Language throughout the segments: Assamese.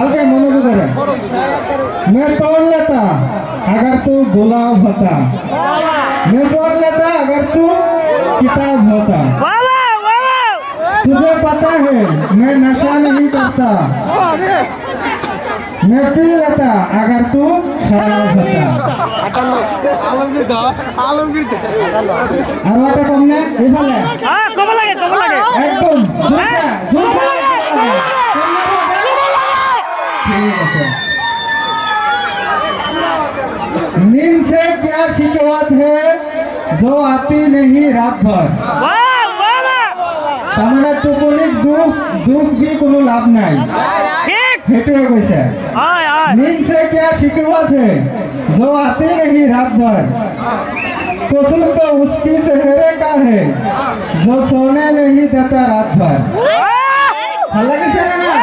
हल्के मनोयोग करे। मैं तोड़ लेता अगर तू गुलाब होता, मैं तोड़ लेता अगर तू किताब होता। तुझे पता है मैं नशा नहीं करता, मैं पी लेता अगर तू शराब होता। আর এটা কম না এফালে কম লাগে একদম জোরে ঠিক আছে। नींद से क्या शिकवत है जो आती नहीं रात भर। তাহলে টোপনিক দুঃখ দি কোনো লাভ নাই, হেতুয়ে কৈছে। नींद से क्या शिकवत है जो आती नहीं रात भर, कसूर तो उसकी चेहरे का है जो सोने नहीं देता रात भर। ভাল লাগিছে না?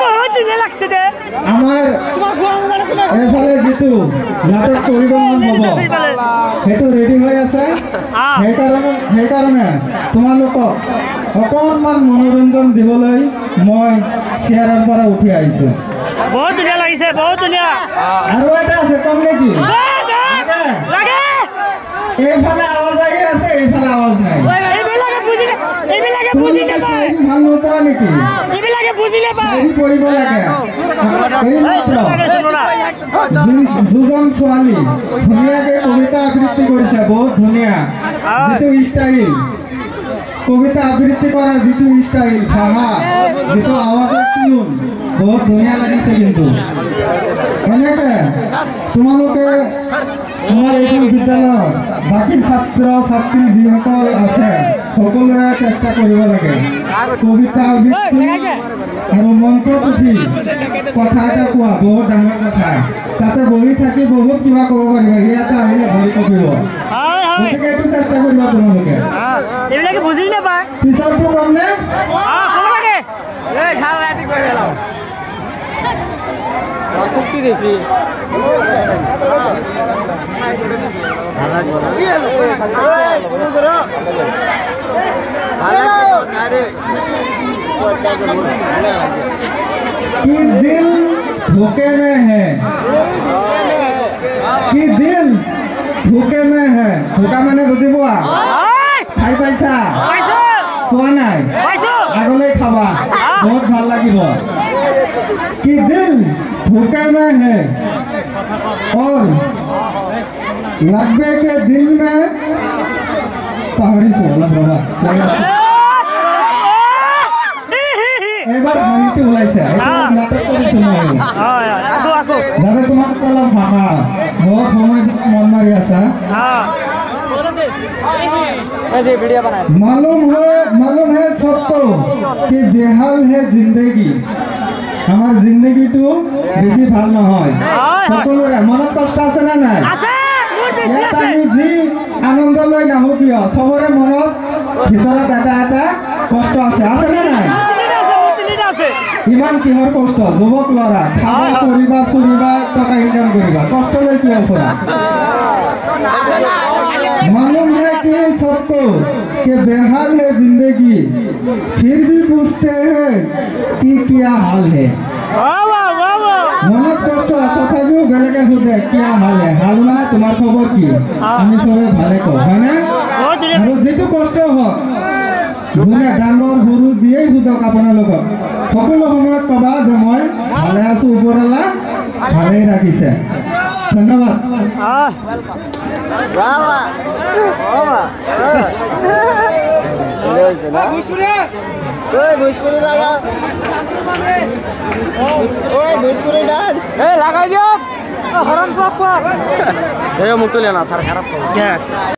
বহুত দিন লাগছে দে। আমার এফালে যেটো নাটক কৰিব মন হ'ব হেতু ৰেডি হৈ আছে। সেইকাৰণে তোমালোকক অকণমান মনোৰঞ্জন দিবলৈ মই চেয়াৰৰ পৰা উঠি আহিছো। বহুত ধুনীয়া লাগিছে, বহুত ধুনীয়া। আৰু এটা আছে কম নেকি? লাগে। এইফালে আৱাজ আহি আছে, এইফালে আৱাজ নাই। এইবিলাকে বুজি নাপায়। ভাল নোপোৱা নেকি? এইবিলাকে বুজি নাপায়। এই কৰিব লাগে। এই মাত্ৰ দুজন ছোৱালী ধুনীয়াকৈ কবিতা আবৃত্তি কৰিছে, বহুত ধুনীয়া। যিটো ষ্টাইল কবিতা আবৃত্তি করার যেটো স্টাইল ভাষা যেটো আওয়াজের টিউন বহুত ধুনীয়া লাগিছে। কিন্তু এনেকে তোমালোকে আমার এই বিদ্যালয়ৰ বাকি ছাত্ৰ ছাত্ৰী যিসকল আছে সকলোৱে চেষ্টা কৰিব লাগে কবিতা আবৃত্তি আৰু মঞ্চত উঠি কথা এটা কোৱা বহুত ডাঙৰ কথা। তাতে বহি থাকি বহুত কিবা ক'ব পাৰিবা, ইয়াতে আহিলে ভৰি কঁপিব। গতিকে এইটো চেষ্টা কৰিবা তোমালোকে। এইবিলাকে বুজি নাপায়। পিছৰটো কম নে? ক'ব লাগে। এই সারা রাতি করে গেলাম শক্তি দিছি। कि दिल धोखे में है, कि दिल धोखे में है। धोखा माने बुझी पोৱা? খাই পাইছা? পোৱা নাই? আগলৈ খাবা, বহুত ভাল লাগিব। कि दिल धोखे में है और लगबे के दिल में পাহৰি से অলপ ৰবা। এবাৰ হাঁহিটো ওলাইছে, নাটক কৰিছো মই। যাতে তোমাক অলপ ভাষা বহুত সময় মন মাৰি আছা। मालूम है सबको कि बेहाल है जिंदगी। আমাৰ জিন্দগিটো বেশি ভাল নহয়। সকলোৰে মনত কষ্ট আছে না নাই? আমি যি আনন্দ লৈ নাহো কিয় চবৰে মনত ভিতৰত এটা কষ্ট আছে, আছে না নাই? ইমান কিহৰ কষ্ট? যুৱক ল'ৰা খাবা কৰিবা ফুৰিবা টকা ইনকাম কৰিবা, কষ্ট লৈ কিয় ফুৰা? मालूम है कि सबको कि बेहाल है जिंदगी, फिर भी पूछते हैं कि क्या हाल है। মনত কষ্ট তথাপিও বেলেগে সোধে কিয়া হাল হে। হাল মানে তোমাৰ খবৰ কি? আমি সবে ভালে কওঁ, হয় না? আৰু যেটো কষ্ট হওক যোনে ডাঙৰ সৰু যিয়েই সোধক আপোনালোকক সকলো সময়ত কবা যে মই ভালে আছো, ওপৰৱালা ভালেই ৰাখিছে। ধন্যবাদ। লাগাই দিয়ক। মুখ তুলে না, খাৰাপ।